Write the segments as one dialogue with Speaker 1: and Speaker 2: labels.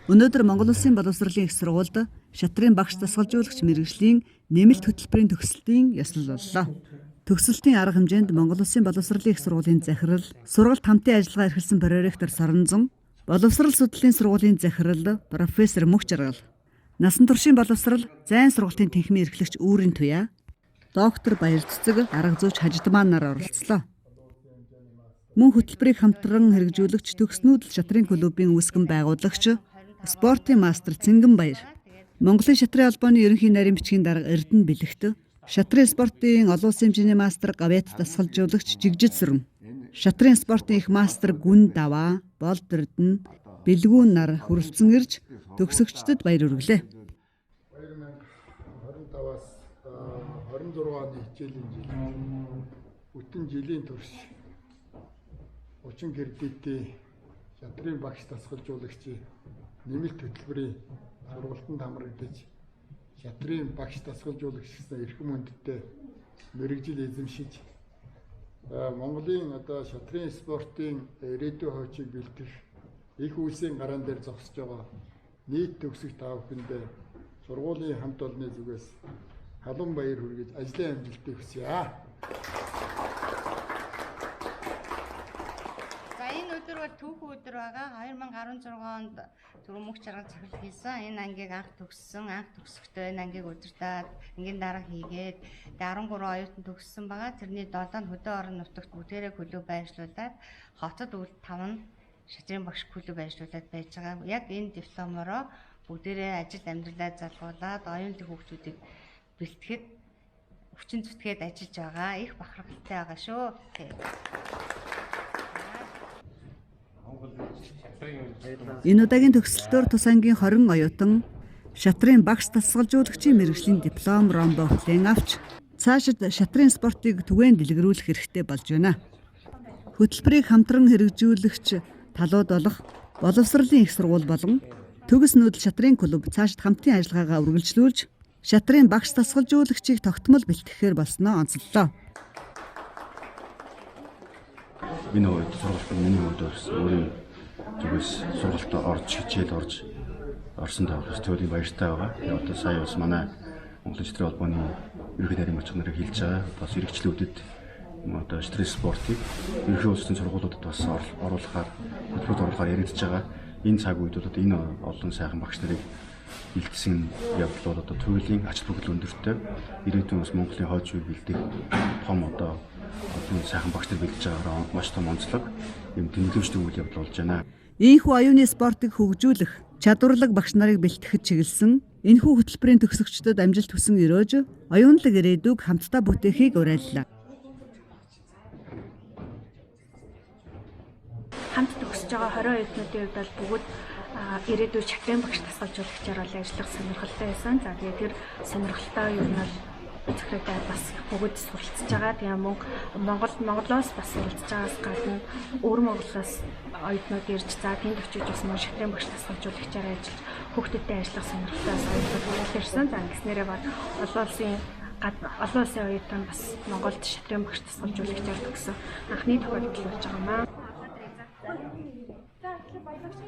Speaker 1: Өнөөдөр Монгол Улсын боловсролын их сургуульд шатрын багш дасгалжуулагч мэргэжлийн нэмэлт хөтөлбөрийн төгсөлтийн ёслол боллоо. Төгсөлтийн арга хэмжээнд Монгол Улсын боловсролын их сургуулийн захирал, сургалт хамтын ажиллагаа эрхэлсэн проректор Соронзон, боловсрол судлалын сургуулийн захирал профессор Мөх Жаргал, насан туршийн боловсрол зайн сургалтын тэнхимийн эрхлэгч Үүрийн Туяа, доктор Баяр Цэцэг, арга зүйч Хажидман нар оролцлоо. Мөн хөтөлбөрийг хамтран хэрэгжүүлэгч төгснүүд шатрын клубын үүсгэн байгуулагч спортын мастер Цэнгэн Баяр, Монголын шатрын албаны ерөнхий нарийн бичгийн дарга Эрдэнэ Бэлэгт, шатрын спортын олон улсын хэмжээний мастер Гавьяат дасгалжуулагч Жигжид Сүрэн, шатрын спортын их мастер Гүн Даваа, Болд Эрдэнэ, Бэлгүүн нар хүрэлцэн ирж төгсөгчдөд баяр хүргэлээ.
Speaker 2: 2025-аас 26 оны хичээлийн жил бүтэн жилийн турш 30 кредитийн шатрын багш дасгалжуулагчийн нэмэлт хөтөлбөрийн сургалтанд хамрагдаж шатрын багш дасгалжуулагч гэсэн эрхэм хүндтэй мэргэжил эзэмшиж Монголын шатрын спортын ирээдүйн хойчийг бэлтгэх их үйлсийн гараан дээр зогсож байгаа нийт төгсөх та бүхэндээ сургуулийн хамт олонны зүгээс халуун баяр хүргэж ажлын амжилтыг хүсье.
Speaker 3: Өдөр бол түүхэн өдөр байгаа. 2016 онд Мөх Жаргал захирал хийсэн. Энэ ангийг анх төгссөн. Анх төгсөхдөө энэ ангийг удирдаад ангийн дарга хийгээд 13 оюутан төгссөн байгаа. Тэрний 7 хөдөө орон нутагт бүгдээрээ клуб байршлуулад хотод 5 шатрын багш клуб байршлуулад байж байгаа. Яг энэ дипломороо бүгдээрээ ажил амьдралаа залгуулад оюутны хүүхдүүдийг бэлтгэхэд хүчин зүтгээд ажиллаж байгаа. Их бахархалтай байгаа шүү.
Speaker 1: Энэ удаагийн төгсөлтөөр тус ангийн 20 оюутан шатрын багш дасгалжуулагчийн мэргэжлийн диплом ромбо хүлээн авч цаашид шатрын спортыг түгээн дэлгэрүүлэх хэрэгтэй болж байна. Хөтөлбөрийг хамтран хэрэгжүүлэгч талууд болох боловсролын их сургууль болон төгс нүүдэл шатрын клуб цаашид хамтын ажиллагаагаа үргэлжлүүлж шатрын багш дасгалжуулагчийг тогтмол бэлтгэхээр болсноо онцоллоо.
Speaker 4: Энэ үед сургалт нь миний хувьд өөрийн зүгээс сургалтад орж хичээл орсон тавхас төлөв баяртай байгаа. Одоо сая бас манай Монголын шатрын албаны ерөнхий нарийн малчиг нарыг хэлж байгаа. Бас иргэжлүүдэд шатрын спортыг ерөнхий улсын сургуулиудад бас оруулахаар хөтөлбөрт оруулахаар яригдж байгаа. Энэ цаг үед бол энэ олон сайхан багш нарыг бэлтгэсэн явдал бол туйлын ач холбогдол өндөртэй. Ирээдүйн бас Монголын хойд зүйн бэлдэх том сайхан багш нар бэлдэж байгаагаар маш том онцлог юм тэмдэглэмжтэй үйл явдал болж байна.
Speaker 1: Ийхүү оюуны спортыг хөгжүүлэх чадварлаг багш нарыг бэлтгэхэд чиглэсэн энэхүү хөтөлбөрийн төгсөгчдөд амжилт хүсэн өрөөж оюунлаг ирээдүг хамтдаа бүтээхийг уриаллаа.
Speaker 5: Хамт төгсөж байгаа 20 оюутнуудын хувьд бол бүгд ирээдүйн шатрын багш дасгалжуулагчаар ажиллах сонирхолтой байсан. За тэгээд тэр сонирхолтой юу нь захирагдаад бас бүгд суралцж байгаа. Тэгээ Монголоос бас суралцж байгаас гадна өөр Монголоос оюутнууд ирж тэнд очиж бас шатрын багш дасгалжуулагчаар ажиллаж хүүхдүүдтэй ажиллах сонирхолтой оюутнууд ирсэн. За ингэснээрээ олон улсын оюутан бас Монголд шатрын багш дасгалжуулагчаар төгсөн анхны тохиолдол болж байгаамаа.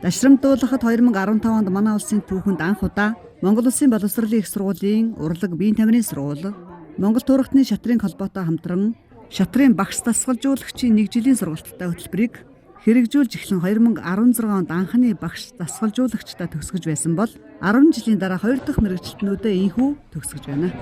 Speaker 1: Дашрамдуулахад 2015 онд манай улсын түүхэнд анх удаа Монгол Улсын боловсролын их сургуулийн урлаг биеийн тамирын сургууль, Монгол турхтны шатрын холбоотой хамтран шатрын багш дасгалжуулагчийн 1 жилийн сургалттай хөтөлбөрийг хэрэгжүүлж эхлэн 2016 онд анхны багш дасгалжуулагчдаа төгсгөж байсан бол 10 жилийн дараа 2 дахь мэргэжилтнүүдэд ийхүү төгсгөж байна.